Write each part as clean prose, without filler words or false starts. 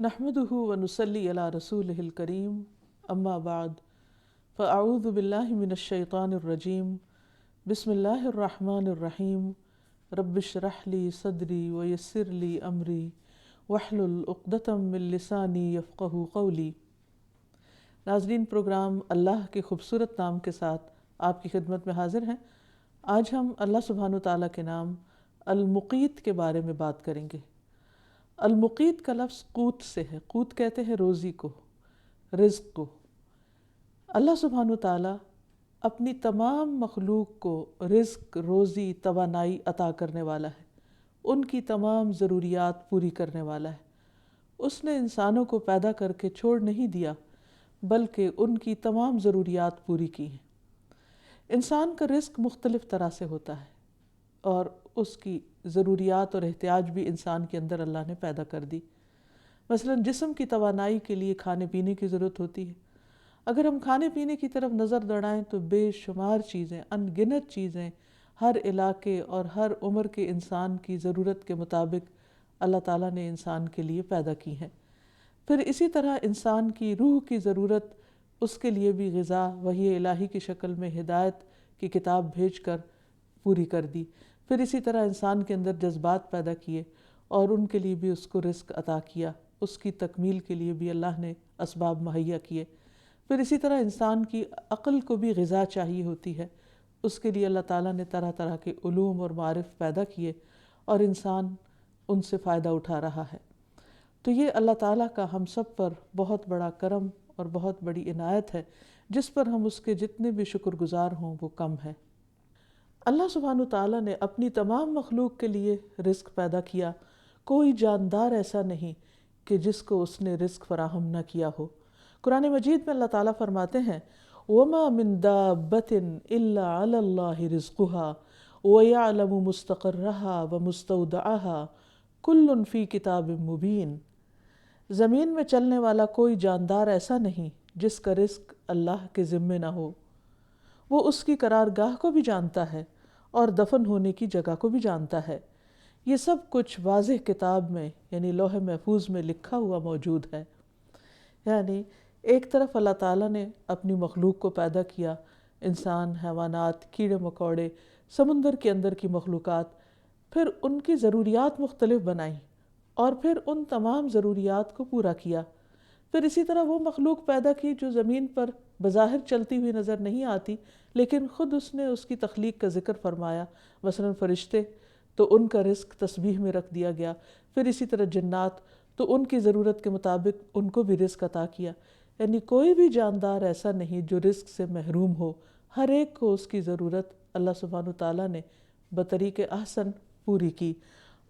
نحمده ونصلي على رسوله الكريم اما بعد فاعوذ بالله من الشيطان الرجيم بسم الله الرحمن الرحيم رب اشرح لي صدري ويسر لي امري واحلل عقدة من لساني يفقهوا قولي۔ ناظرین، پروگرام اللہ کے خوبصورت نام کے ساتھ آپ کی خدمت میں حاضر ہیں۔ آج ہم اللہ سبحانہ وتعالیٰ کے نام المقیت کے بارے میں بات کریں گے۔ المقیت کا لفظ قوت سے ہے۔ قوت کہتے ہیں روزی کو، رزق کو۔ اللہ سبحانہ وتعالیٰ اپنی تمام مخلوق کو رزق، روزی، توانائی عطا کرنے والا ہے، ان کی تمام ضروریات پوری کرنے والا ہے۔ اس نے انسانوں کو پیدا کر کے چھوڑ نہیں دیا، بلکہ ان کی تمام ضروریات پوری کی ہیں۔ انسان کا رزق مختلف طرح سے ہوتا ہے اور اس کی ضروریات اور احتیاج بھی انسان کے اندر اللہ نے پیدا کر دی۔ مثلا جسم کی توانائی کے لیے کھانے پینے کی ضرورت ہوتی ہے۔ اگر ہم کھانے پینے کی طرف نظر دوڑائیں تو بے شمار چیزیں، ان گنت چیزیں ہر علاقے اور ہر عمر کے انسان کی ضرورت کے مطابق اللہ تعالیٰ نے انسان کے لیے پیدا کی ہیں۔ پھر اسی طرح انسان کی روح کی ضرورت، اس کے لیے بھی غذا وحی الہی کی شکل میں ہدایت کی کتاب بھیج کر پوری کر دی۔ پھر اسی طرح انسان کے اندر جذبات پیدا کیے اور ان کے لیے بھی اس کو رزق عطا کیا، اس کی تکمیل کے لیے بھی اللہ نے اسباب مہیا کیے۔ پھر اسی طرح انسان کی عقل کو بھی غذا چاہیے ہوتی ہے، اس کے لیے اللہ تعالیٰ نے طرح طرح کے علوم اور معارف پیدا کیے اور انسان ان سے فائدہ اٹھا رہا ہے۔ تو یہ اللہ تعالیٰ کا ہم سب پر بہت بڑا کرم اور بہت بڑی عنایت ہے، جس پر ہم اس کے جتنے بھی شکر گزار ہوں وہ کم ہے۔ اللہ سبحانہ وتعالیٰ نے اپنی تمام مخلوق کے لیے رزق پیدا کیا۔ کوئی جاندار ایسا نہیں کہ جس کو اس نے رزق فراہم نہ کیا ہو۔ قرآن مجید میں اللہ تعالیٰ فرماتے ہیں وَمَا مِن دَابَّةٍ إِلَّا عَلَى اللَّهِ رِزْقُهَا وَيَعْلَمُ مُسْتَقَرَّهَا وَمُسْتَوْدَعَهَا كُلٌّ فِي كِتَابٍ مُبِينٍ۔ زمین میں چلنے والا کوئی جاندار ایسا نہیں جس کا رزق اللہ کے ذمے نہ ہو۔ وہ اس کی قرارگاہ کو بھی جانتا ہے اور دفن ہونے کی جگہ کو بھی جانتا ہے۔ یہ سب کچھ واضح کتاب میں یعنی لوح محفوظ میں لکھا ہوا موجود ہے۔ یعنی ایک طرف اللہ تعالیٰ نے اپنی مخلوق کو پیدا کیا، انسان، حیوانات، کیڑے مکوڑے، سمندر کے اندر کی مخلوقات، پھر ان کی ضروریات مختلف بنائیں اور پھر ان تمام ضروریات کو پورا کیا۔ پھر اسی طرح وہ مخلوق پیدا کی جو زمین پر بظاہر چلتی ہوئی نظر نہیں آتی، لیکن خود اس نے اس کی تخلیق کا ذکر فرمایا۔ مثلا فرشتے، تو ان کا رزق تسبیح میں رکھ دیا گیا۔ پھر اسی طرح جنات، تو ان کی ضرورت کے مطابق ان کو بھی رزق عطا کیا۔ یعنی کوئی بھی جاندار ایسا نہیں جو رزق سے محروم ہو، ہر ایک کو اس کی ضرورت اللہ سبحانہ وتعالیٰ نے بطریق احسن پوری کی۔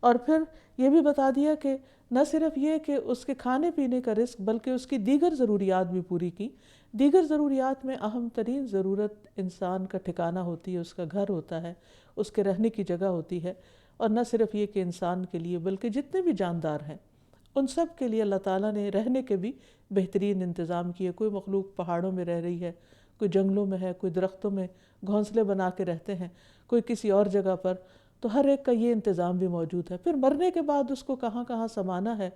اور پھر یہ بھی بتا دیا کہ نہ صرف یہ کہ اس کے کھانے پینے کا رزق، بلکہ اس کی دیگر ضروریات بھی پوری کی۔ دیگر ضروریات میں اہم ترین ضرورت انسان کا ٹھکانہ ہوتی ہے، اس کا گھر ہوتا ہے، اس کے رہنے کی جگہ ہوتی ہے۔ اور نہ صرف یہ کہ انسان کے لیے بلکہ جتنے بھی جاندار ہیں ان سب کے لیے اللہ تعالیٰ نے رہنے کے بھی بہترین انتظام کیے۔ کوئی مخلوق پہاڑوں میں رہ رہی ہے، کوئی جنگلوں میں ہے، کوئی درختوں میں گھونسلے بنا کے رہتے ہیں، کوئی کسی اور جگہ پر، تو ہر ایک کا یہ انتظام بھی موجود ہے۔ پھر مرنے کے بعد اس کو کہاں کہاں سمانا ہے،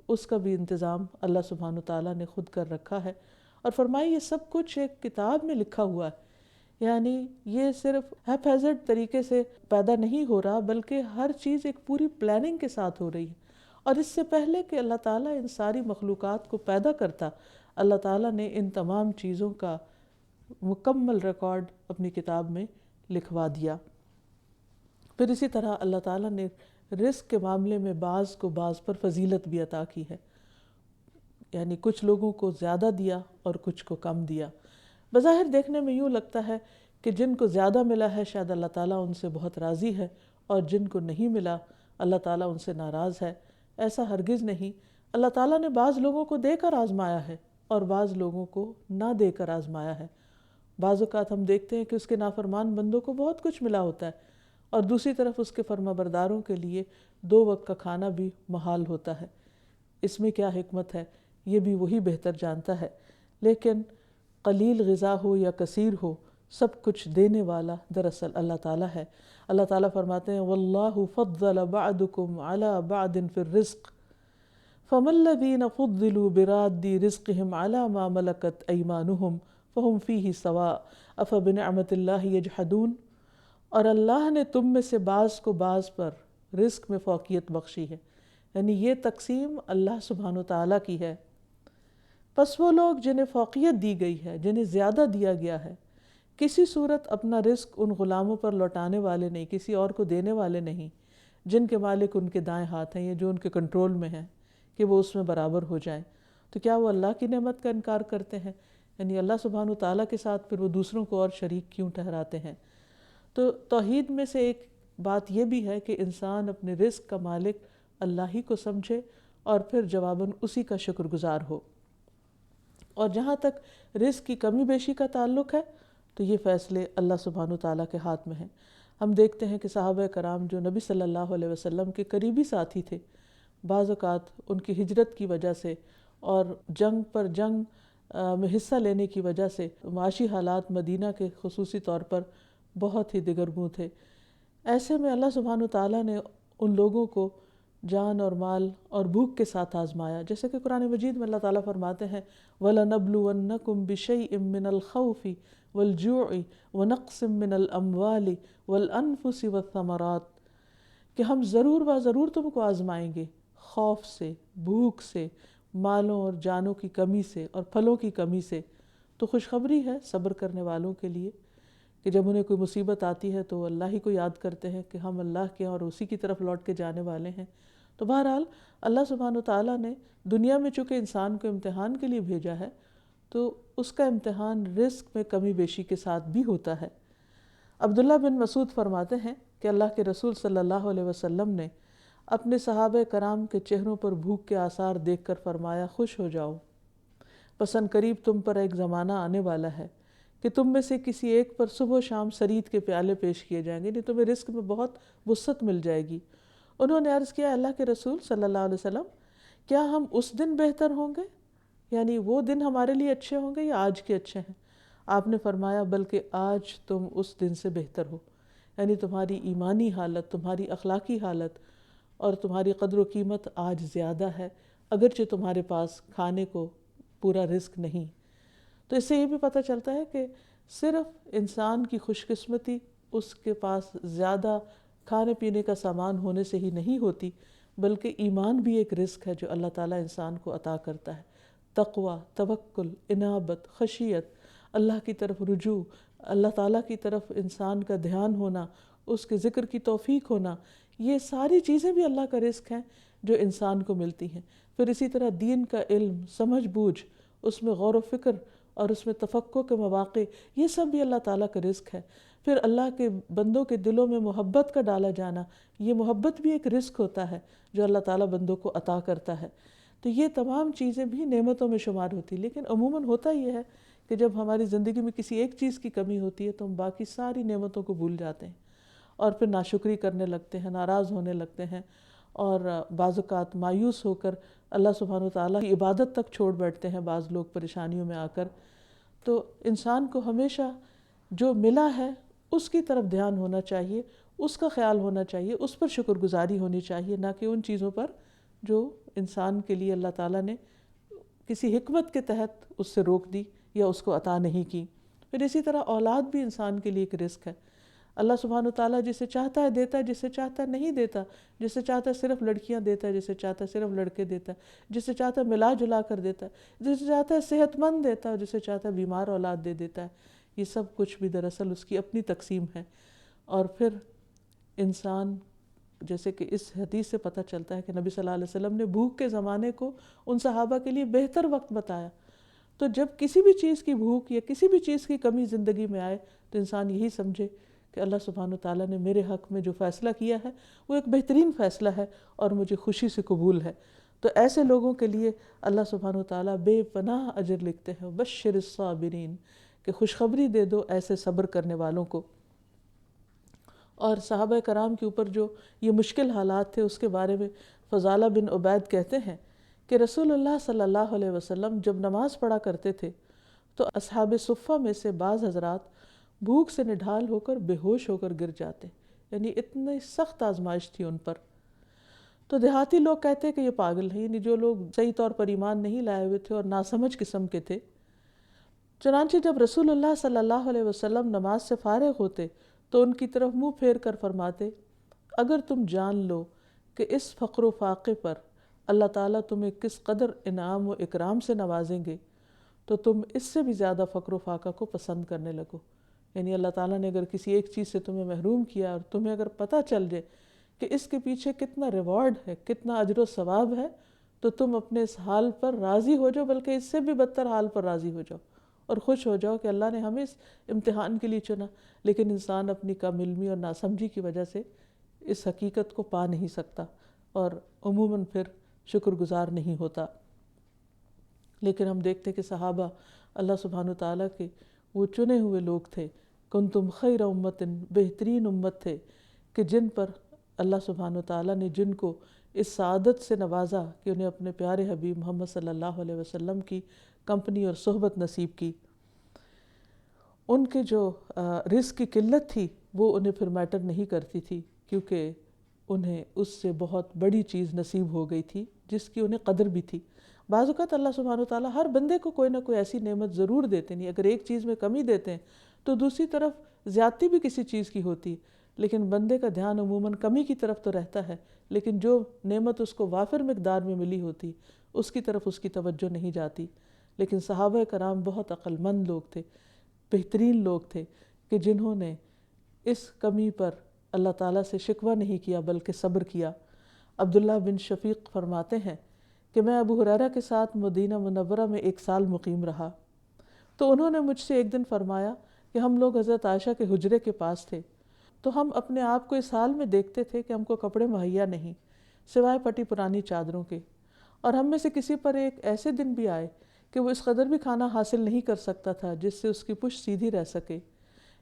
اس کا بھی انتظام اللہ سبحانہ وتعالیٰ نے خود کر رکھا ہے۔ اور فرمائی یہ سب کچھ ایک کتاب میں لکھا ہوا ہے۔ یعنی یہ صرف ہیپ ہیزرڈ طریقے سے پیدا نہیں ہو رہا، بلکہ ہر چیز ایک پوری پلاننگ کے ساتھ ہو رہی ہے۔ اور اس سے پہلے کہ اللہ تعالیٰ ان ساری مخلوقات کو پیدا کرتا، اللہ تعالیٰ نے ان تمام چیزوں کا مکمل ریکارڈ اپنی کتاب میں لکھوا دیا۔ پھر اسی طرح اللہ تعالیٰ نے رزق کے معاملے میں بعض کو بعض پر فضیلت بھی عطا کی ہے۔ یعنی کچھ لوگوں کو زیادہ دیا اور کچھ کو کم دیا۔ بظاہر دیکھنے میں یوں لگتا ہے کہ جن کو زیادہ ملا ہے شاید اللہ تعالیٰ ان سے بہت راضی ہے، اور جن کو نہیں ملا اللہ تعالیٰ ان سے ناراض ہے۔ ایسا ہرگز نہیں۔ اللہ تعالیٰ نے بعض لوگوں کو دے کر آزمایا ہے اور بعض لوگوں کو نہ دے کر آزمایا ہے۔ بعض اوقات ہم دیکھتے ہیں کہ اس کے نافرمان بندوں کو بہت کچھ ملا ہوتا ہے، اور دوسری طرف اس کے فرما برداروں کے لیے 2 وقت کا کھانا بھی محال ہوتا ہے۔ اس میں کیا حکمت ہے یہ بھی وہی بہتر جانتا ہے۔ لیکن قلیل غذا ہو یا کثیر ہو، سب کچھ دینے والا دراصل اللہ تعالیٰ ہے۔ اللہ تعالیٰ فرماتے ہیں وَاللَّهُ فَضَّلَ بَعْدُكُمْ عَلَى بَعْدٍ فِي الرِّزْقِ فَمَا الَّذِينَ فُضِّلُوا بِرَادِّ رِزْقِهِمْ عَلَى مَا مَلَكَتْ أَيْمَانُهُمْ فَهُمْ فِيهِ سَوَاءٌ أَفَبِنِعْمَةِ اللَّهِ يَجْحَدُونَ۔ اور اللہ نے تم میں سے بعض کو بعض پر رزق میں فوقیت بخشی ہے، یعنی یہ تقسیم اللہ سبحانہ وتعالیٰ کی ہے۔ پس وہ لوگ جنہیں فوقیت دی گئی ہے، جنہیں زیادہ دیا گیا ہے، کسی صورت اپنا رزق ان غلاموں پر لوٹانے والے نہیں، کسی اور کو دینے والے نہیں جن کے مالک ان کے دائیں ہاتھ ہیں یا جو ان کے کنٹرول میں ہیں کہ وہ اس میں برابر ہو جائیں۔ تو کیا وہ اللہ کی نعمت کا انکار کرتے ہیں؟ یعنی اللہ سبحانہ وتعالیٰ کے ساتھ پھر وہ دوسروں کو اور شریک کیوں ٹھہراتے ہیں؟ تو توحید میں سے ایک بات یہ بھی ہے کہ انسان اپنے رزق کا مالک اللہ ہی کو سمجھے اور پھر جواباً اسی کا شکر گزار ہو۔ اور جہاں تک رزق کی کمی بیشی کا تعلق ہے تو یہ فیصلے اللہ سبحانہ وتعالیٰ کے ہاتھ میں ہیں۔ ہم دیکھتے ہیں کہ صحابہ کرام جو نبی صلی اللہ علیہ وسلم کے قریبی ساتھی تھے، بعض اوقات ان کی ہجرت کی وجہ سے اور جنگ پر جنگ میں حصہ لینے کی وجہ سے معاشی حالات مدینہ کے خصوصی طور پر بہت ہی دگرگوں تھے۔ ایسے میں اللہ سبحانہ وتعالیٰ نے ان لوگوں کو جان اور مال اور بھوک کے ساتھ آزمایا، جیسے کہ قرآن مجید میں اللہ تعالیٰ فرماتے ہیں وَلَنَبْلُوَنَّكُمْ بِشَيْءٍ مِّنَ الْخَوْفِ وَالْجُوعِ وَنَقْصٍ مِّنَ الْأَمْوَالِ وَالْأَنفُسِ وَالثَّمَرَاتِ، کہ ہم ضرور تم کو آزمائیں گے، خوف سے، بھوک سے، مالوں اور جانوں کی کمی سے اور پھلوں کی کمی سے۔ تو خوشخبری ہے صبر کرنے والوں کے لیے کہ جب انہیں کوئی مصیبت آتی ہے تو اللہ ہی کو یاد کرتے ہیں کہ ہم اللہ کے اور اسی کی طرف لوٹ کے جانے والے ہیں۔ تو بہرحال اللہ سبحانہ وتعالیٰ نے دنیا میں چونکہ انسان کو امتحان کے لیے بھیجا ہے تو اس کا امتحان رزق میں کمی بیشی کے ساتھ بھی ہوتا ہے۔ عبداللہ بن مسعود فرماتے ہیں کہ اللہ کے رسول صلی اللہ علیہ وسلم نے اپنے صحابہ کرام کے چہروں پر بھوک کے آثار دیکھ کر فرمایا خوش ہو جاؤ، پس ان قریب تم پر ایک زمانہ آنے والا ہے کہ تم میں سے کسی ایک پر صبح و شام سرید کے پیالے پیش کیے جائیں گے، نہیں تمہیں رزق میں بہت وسعت مل جائے گی۔ انہوں نے عرض کیا اللہ کے رسول صلی اللہ علیہ وسلم کیا ہم اس دن بہتر ہوں گے، یعنی وہ دن ہمارے لیے اچھے ہوں گے یا آج کے اچھے ہیں؟ آپ نے فرمایا بلکہ آج تم اس دن سے بہتر ہو، یعنی تمہاری ایمانی حالت، تمہاری اخلاقی حالت اور تمہاری قدر و قیمت آج زیادہ ہے، اگرچہ تمہارے پاس کھانے کو پورا رزق نہیں۔ تو اس سے یہ بھی پتہ چلتا ہے کہ صرف انسان کی خوش قسمتی اس کے پاس زیادہ کھانے پینے کا سامان ہونے سے ہی نہیں ہوتی، بلکہ ایمان بھی ایک رزق ہے جو اللہ تعالیٰ انسان کو عطا کرتا ہے۔ تقوی، توکل، انابت، خشیت، اللہ کی طرف رجوع، اللہ تعالیٰ کی طرف انسان کا دھیان ہونا، اس کے ذکر کی توفیق ہونا، یہ ساری چیزیں بھی اللہ کا رزق ہیں جو انسان کو ملتی ہیں۔ پھر اسی طرح دین کا علم، سمجھ بوجھ، اس میں غور و فکر اور اس میں تفقہ کے مواقع، یہ سب بھی اللہ تعالیٰ کا رزق ہے۔ پھر اللہ کے بندوں کے دلوں میں محبت کا ڈالا جانا، یہ محبت بھی ایک رزق ہوتا ہے جو اللہ تعالیٰ بندوں کو عطا کرتا ہے۔ تو یہ تمام چیزیں بھی نعمتوں میں شمار ہوتی، لیکن عموماً ہوتا یہ ہے کہ جب ہماری زندگی میں کسی ایک چیز کی کمی ہوتی ہے تو ہم باقی ساری نعمتوں کو بھول جاتے ہیں اور پھر ناشکری کرنے لگتے ہیں، ناراض ہونے لگتے ہیں اور بعض اوقات مایوس ہو کر اللہ سبحانہ وتعالیٰ کی عبادت تک چھوڑ بیٹھتے ہیں بعض لوگ پریشانیوں میں آ کر۔ تو انسان کو ہمیشہ جو ملا ہے اس کی طرف دھیان ہونا چاہیے، اس کا خیال ہونا چاہیے، اس پر شکر گزاری ہونی چاہیے، نہ کہ ان چیزوں پر جو انسان کے لیے اللہ تعالیٰ نے کسی حکمت کے تحت اس سے روک دی یا اس کو عطا نہیں کی۔ پھر اسی طرح اولاد بھی انسان کے لیے ایک رزق ہے۔ اللہ سبحانہ وتعالیٰ جسے چاہتا ہے دیتا ہے، جسے چاہتا ہے نہیں دیتا، جسے چاہتا ہے صرف لڑکیاں دیتا ہے، جسے چاہتا ہے صرف لڑکے دیتا ہے، جسے چاہتا ہے ملا جلا کر دیتا ہے، جسے چاہتا ہے صحت مند دیتا ہے، جسے چاہتا ہے بیمار اولاد دے دیتا ہے۔ یہ سب کچھ بھی دراصل اس کی اپنی تقسیم ہے۔ اور پھر انسان، جیسے کہ اس حدیث سے پتہ چلتا ہے کہ نبی صلی اللہ علیہ وسلم نے بھوک کے زمانے کو ان صحابہ کے لیے بہتر وقت بتایا۔ تو جب کسی بھی چیز کی بھوک یا کسی بھی چیز کی کمی زندگی میں آئے تو انسان یہی سمجھے کہ اللہ سبحانہ وتعالیٰ نے میرے حق میں جو فیصلہ کیا ہے وہ ایک بہترین فیصلہ ہے اور مجھے خوشی سے قبول ہے۔ تو ایسے لوگوں کے لیے اللہ سبحانہ وتعالیٰ بے پناہ اجر لکھتے ہیں، بشر الصابرین، کہ خوشخبری دے دو ایسے صبر کرنے والوں کو۔ اور صحابہ کرام کے اوپر جو یہ مشکل حالات تھے اس کے بارے میں فضالہ بن عبید کہتے ہیں کہ رسول اللہ صلی اللہ علیہ وسلم جب نماز پڑھا کرتے تھے تو اصحاب صفہ میں سے بعض حضرات بھوک سے نڈھال ہو کر بے ہوش ہو کر گر جاتے، یعنی اتنی سخت آزمائش تھی ان پر۔ تو دیہاتی لوگ کہتے ہیں کہ یہ پاگل ہے، یعنی جو لوگ صحیح طور پر ایمان نہیں لائے ہوئے تھے اور ناسمجھ قسم کے تھے۔ چنانچہ جب رسول اللہ صلی اللہ علیہ وسلم نماز سے فارغ ہوتے تو ان کی طرف منہ پھیر کر فرماتے، اگر تم جان لو کہ اس فقر و فاقے پر اللہ تعالیٰ تمہیں کس قدر انعام و اکرام سے نوازیں گے تو تم اس سے بھی زیادہ فقر و فاقہ کو پسند کرنے لگو۔ یعنی اللہ تعالیٰ نے اگر کسی ایک چیز سے تمہیں محروم کیا اور تمہیں اگر پتہ چل جائے کہ اس کے پیچھے کتنا ریوارڈ ہے، کتنا اجر و ثواب ہے، تو تم اپنے اس حال پر راضی ہو جاؤ، بلکہ اس سے بھی بدتر حال پر راضی ہو جاؤ اور خوش ہو جاؤ کہ اللہ نے ہمیں اس امتحان کے لیے چنا۔ لیکن انسان اپنی کم علمی اور ناسمجھی کی وجہ سے اس حقیقت کو پا نہیں سکتا اور عموماً پھر شکر گزار نہیں ہوتا۔ لیکن ہم دیکھتے کہ صحابہ اللہ سبحانہ وتعالیٰ کے وہ چنے ہوئے لوگ تھے، کنتم خیر امت، بہترین امت تھے کہ جن پر اللہ سبحانہ وتعالیٰ نے جن کو اس سعادت سے نوازا کہ انہیں اپنے پیارے حبیب محمد صلی اللہ علیہ وسلم کی کمپنی اور صحبت نصیب کی۔ ان کے جو رزق کی قلت تھی وہ انہیں پھر میٹر نہیں کرتی تھی، کیونکہ انہیں اس سے بہت بڑی چیز نصیب ہو گئی تھی جس کی انہیں قدر بھی تھی۔ بعض اوقات اللہ سبحانہ وتعالیٰ ہر بندے کو کوئی نہ کوئی ایسی نعمت ضرور دیتے نہیں، اگر ایک چیز میں کمی دیتے ہیں تو دوسری طرف زیادتی بھی کسی چیز کی ہوتی، لیکن بندے کا دھیان عموماً کمی کی طرف تو رہتا ہے، لیکن جو نعمت اس کو وافر مقدار میں ملی ہوتی اس کی طرف اس کی توجہ نہیں جاتی۔ لیکن صحابہ کرام بہت عقل مند لوگ تھے، بہترین لوگ تھے کہ جنہوں نے اس کمی پر اللہ تعالیٰ سے شکوہ نہیں کیا بلکہ صبر کیا۔ عبداللہ بن شفیق فرماتے ہیں کہ میں ابو ہریرہ کے ساتھ مدینہ منورہ میں 1 سال مقیم رہا، تو انہوں نے مجھ سے ایک دن فرمایا کہ ہم لوگ حضرت عائشہ کے حجرے کے پاس تھے، تو ہم اپنے آپ کو اس حال میں دیکھتے تھے کہ ہم کو کپڑے مہیا نہیں سوائے پٹی پرانی چادروں کے، اور ہم میں سے کسی پر ایک ایسے دن بھی آئے کہ وہ اس قدر بھی کھانا حاصل نہیں کر سکتا تھا جس سے اس کی پشت سیدھی رہ سکے،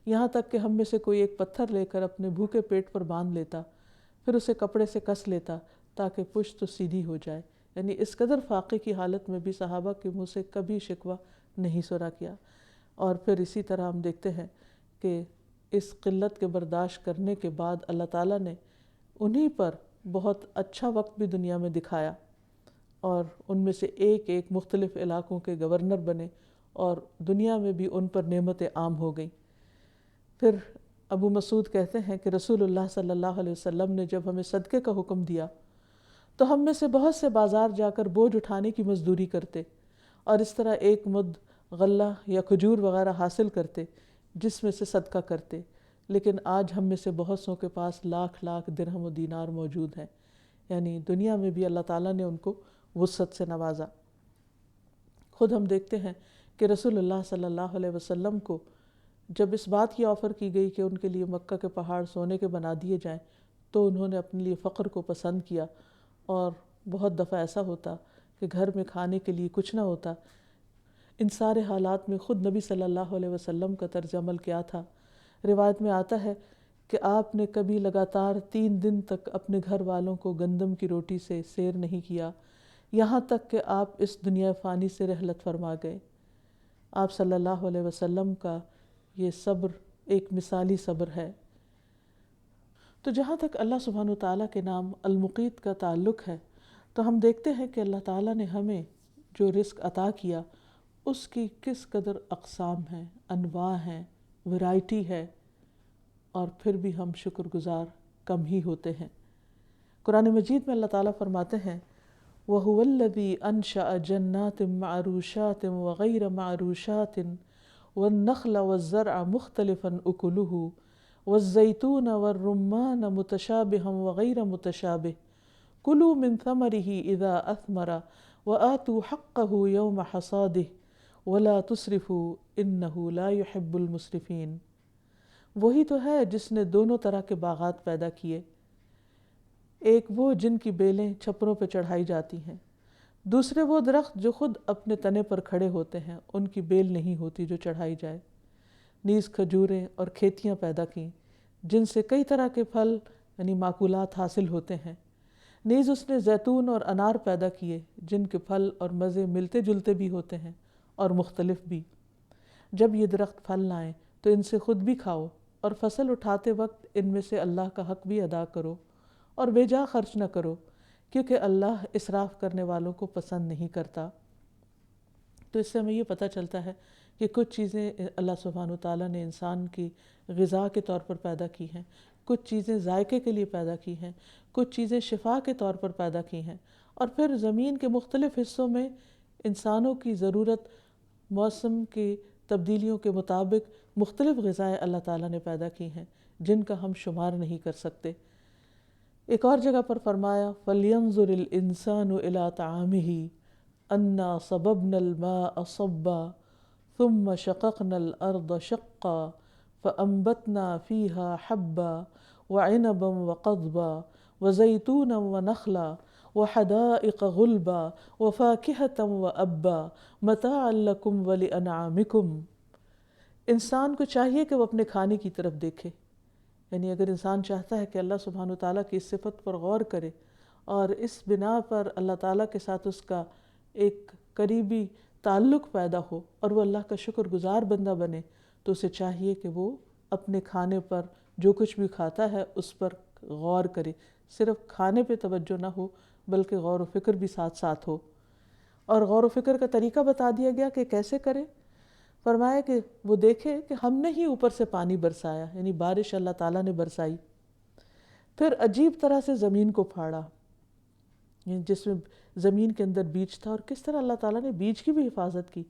یہاں تک کہ ہم میں سے کوئی ایک پتھر لے کر اپنے بھوکے پیٹ پر باندھ لیتا، پھر اسے کپڑے سے کس لیتا تاکہ پشت تو سیدھی ہو جائے۔ یعنی اس قدر فاقے کی حالت میں بھی صحابہ کے منہ سے کبھی شکوہ نہیں سنا کیا۔ اور پھر اسی طرح ہم دیکھتے ہیں کہ اس قلت کے برداشت کرنے کے بعد اللہ تعالیٰ نے انہی پر بہت اچھا وقت بھی دنیا میں دکھایا، اور ان میں سے ایک ایک مختلف علاقوں کے گورنر بنے اور دنیا میں بھی ان پر نعمتیں عام ہو گئیں۔ پھر ابو مسعود کہتے ہیں کہ رسول اللہ صلی اللہ علیہ وسلم نے جب ہمیں صدقے کا حکم دیا تو ہم میں سے بہت سے بازار جا کر بوجھ اٹھانے کی مزدوری کرتے اور اس طرح ایک مد غلہ یا کھجور وغیرہ حاصل کرتے جس میں سے صدقہ کرتے، لیکن آج ہم میں سے بہت سوں کے پاس لاکھ لاکھ درہم و دینار موجود ہیں۔ یعنی دنیا میں بھی اللہ تعالیٰ نے ان کو وسعت سے نوازا۔ خود ہم دیکھتے ہیں کہ رسول اللہ صلی اللہ علیہ وسلم کو جب اس بات کی آفر کی گئی کہ ان کے لیے مکہ کے پہاڑ سونے کے بنا دیے جائیں تو انہوں نے اپنے لیے فقر کو پسند کیا، اور بہت دفعہ ایسا ہوتا کہ گھر میں کھانے کے لیے کچھ نہ ہوتا۔ ان سارے حالات میں خود نبی صلی اللہ علیہ وسلم کا طرز عمل کیا تھا؟ روایت میں آتا ہے کہ آپ نے کبھی لگاتار 3 دن تک اپنے گھر والوں کو گندم کی روٹی سے سیر نہیں کیا، یہاں تک کہ آپ اس دنیا فانی سے رحلت فرما گئے۔ آپ صلی اللہ علیہ وسلم کا یہ صبر ایک مثالی صبر ہے۔ تو جہاں تک اللہ سبحانہ وتعالیٰ کے نام المقیت کا تعلق ہے تو ہم دیکھتے ہیں کہ اللہ تعالیٰ نے ہمیں جو رزق عطا کیا اس کی کس قدر اقسام ہیں، انواع ہیں، ورائٹی ہے، اور پھر بھی ہم شکر گزار کم ہی ہوتے ہیں۔ قرآن مجید میں اللہ تعالیٰ فرماتے ہیں وَهُوَ الَّذِي أَنشَأَ جَنَّاتٍ مَعْرُوشَاتٍ وَغَيْرَ مَعْرُوشَاتٍ وَالنَّخْلَ وَالزَّرْعَ مُخْتَلِفًا أُكُلُهُ وَالزَّيْتُونَ وَالرُّمَّانَ مُتَشَابِهًا وَغَيْرَ مُتَشَابِهٍ كُلُوا مِن ثَمَرِهِ إِذَا أَثْمَرَ وَآتُوا حَقَّهُ يَوْمَ حَصَادِهِ وَلَا تُسْرِفُوا إِنَّهُ لَا يُحِبُّ الْمُسْرِفِينَ۔ وہی تو ہے جس نے دونوں طرح کے باغات پیدا کیے، ایک وہ جن کی بیلیں چھپروں پہ چڑھائی جاتی ہیں، دوسرے وہ درخت جو خود اپنے تنے پر کھڑے ہوتے ہیں، ان کی بیل نہیں ہوتی جو چڑھائی جائے۔ نیز کھجوریں اور کھیتیاں پیدا کیں جن سے کئی طرح کے پھل یعنی ماکولات حاصل ہوتے ہیں۔ نیز اس نے زیتون اور انار پیدا کیے جن کے پھل اور مزے ملتے جلتے بھی ہوتے ہیں اور مختلف بھی۔ جب یہ درخت پھل لائیں تو ان سے خود بھی کھاؤ، اور فصل اٹھاتے وقت ان میں سے اللہ کا حق بھی ادا کرو اور بے جا خرچ نہ کرو، کیونکہ اللہ اسراف کرنے والوں کو پسند نہیں کرتا۔ تو اس سے ہمیں یہ پتہ چلتا ہے کہ کچھ چیزیں اللہ سبحانہ وتعالیٰ نے انسان کی غذا کے طور پر پیدا کی ہیں، کچھ چیزیں ذائقے کے لیے پیدا کی ہیں، کچھ چیزیں شفا کے طور پر پیدا کی ہیں، اور پھر زمین کے مختلف حصوں میں انسانوں کی ضرورت، موسم کی تبدیلیوں کے مطابق مختلف غذائیں اللہ تعالیٰ نے پیدا کی ہیں جن کا ہم شمار نہیں کر سکتے۔ ایک اور جگہ پر فرمایا فَلْيَنظُرِ الْإِنسَانُ إِلَىٰ طَعَامِهِ أَنَّا صَبَبْنَا الْمَاءَ صَبًّا ثُمَّ شَقَقْنَا الْأَرْضَ شَقًّا فَأَنبَتْنَا فِيهَا حَبًّا وَعِنَبًا وَقَضْبًا وَزَيْتُونًا وَنَخْلًا وَحَدَائِقَ غُلْبًا وَفَاكِهَةً وَأَبًّا مَتَاعًا لَكُمْ وَلِأَنْعَامِكُمْ۔ انسان کو چاہیے کہ وہ اپنے کھانے کی طرف دیکھے، یعنی اگر انسان چاہتا ہے کہ اللہ سبحانہ وتعالیٰ کی اس صفت پر غور کرے اور اس بنا پر اللہ تعالیٰ کے ساتھ اس کا ایک قریبی تعلق پیدا ہو اور وہ اللہ کا شکر گزار بندہ بنے، تو اسے چاہیے کہ وہ اپنے کھانے پر جو کچھ بھی کھاتا ہے اس پر غور کرے، صرف کھانے پہ توجہ نہ ہو بلکہ غور و فکر بھی ساتھ ساتھ ہو۔ اور غور و فکر کا طریقہ بتا دیا گیا کہ کیسے کرے۔ فرمایا کہ وہ دیکھے کہ ہم نے ہی اوپر سے پانی برسایا، یعنی بارش اللہ تعالیٰ نے برسائی، پھر عجیب طرح سے زمین کو پھاڑا، یعنی جس میں زمین کے اندر بیج تھا، اور کس طرح اللہ تعالیٰ نے بیج کی بھی حفاظت کی،